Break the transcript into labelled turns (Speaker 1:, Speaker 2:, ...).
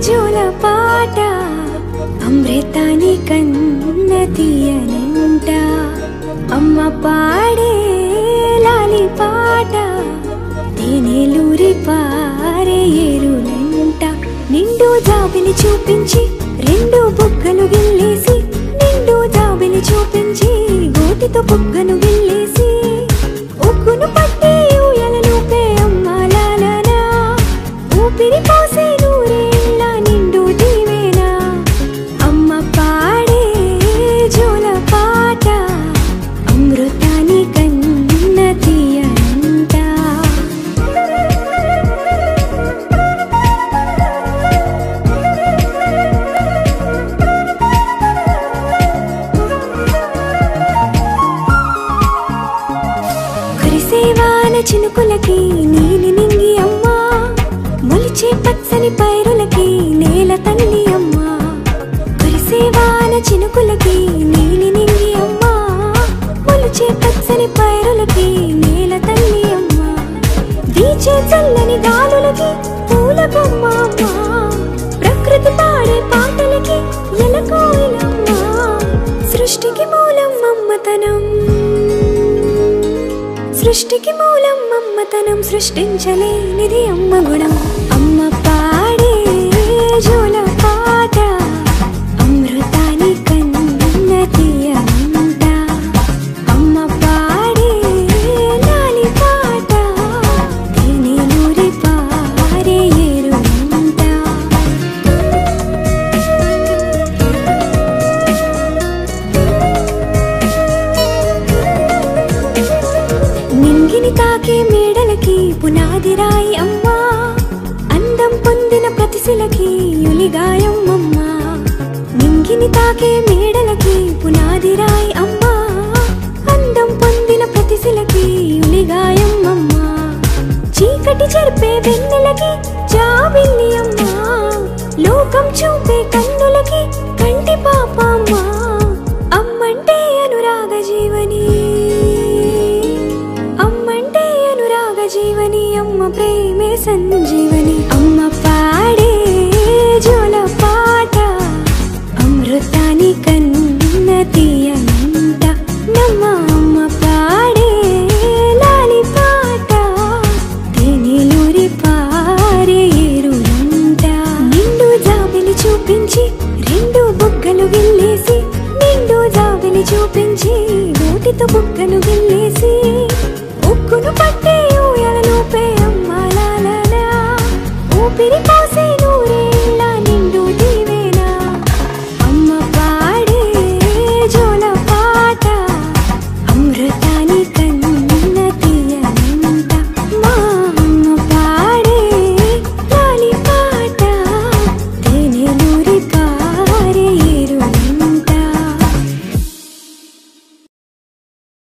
Speaker 1: జోల పాట అమృతాని కన్న తీయనంట అమ్మ పాడే లాలి పాట తేనెలూరి పారే ఏరులంట నిండు జాబిలి చూపించి రెండు బుగ్గలు గిల్లేసి నిండు జాబిలి చూపించి గోటితో బుగ్గను గిల్లేసి ఉగ్గును పట్టి ఊయలను పే అమ్మ లాలనా ఊపిరి పోసే నూరేళ్ళ నిండు దీవేనా అమ్మ పాడే జోల పాట అమృతాని కన్న తీయనంట కురిసేవాన చినుకులకి నీలి నింగి అమ్మా మొలిచే పచ్చని పైరులకి నేల తల్లి అమ్మా కురిసేవాన చినుకులకి నీలి నింగి అమ్మా మొలిచే పచ్చని పైరులకి నేల తల్లి అమ్మా వీచే చల్లని గాలులకి పూల బొమ్మ అమ్మా ప్రకృతి పాడే పాటలకి ఎలకోయిలమ్మా సృష్టికి మూలం మమ్మతనం సృష్టికి మూలం మమ్మతనం సృష్టించలేనిది అమ్మ గుణం అమ్మ పాడే జోల పాట అమృతాని కన్న తీయనంట అమ్మ పాడే లాలి పాట తేనెలూరి పారే ఏరులంట నింగిని తాకే మేడలకి పునాది రాయి అమ్మా అందం పొందిన ప్రతిశిలకి యులిగాయం అమ్మా నింగిని తాకే మేడలకి పునాది రాయి అమ్మా అందం పొందిన ప్రతిశిలకి యులిగాయం అమ్మా చీకటి చెరిపే వెన్నెలకి జాబిల్లి అమ్మా లోకం చూపే కన్నులకి కంటి పాప అమ్మా అమ్మంటే అనురాగ జీవని అమ్మంటే అనురాగ జీవని అమ్మ ప్రేమే సంజీవని అమ్మ పాడే జోల పాట అమృతాని కన్న తీయనంట నమ్మ అమ్మ పాడే లాలి పాట తేనెలూరి పారే ఏరులంట నిండు జాబిలి చూపించి రెండు బుగ్గలు గిల్లేసి నిండు జాబిలి చూపించి నోటితో బుగ్గను గిల్లేసి ఉగ్గును పట్టి ఊయలను పే అమ్మ లాలనా ఊపిరి పోసే నూరే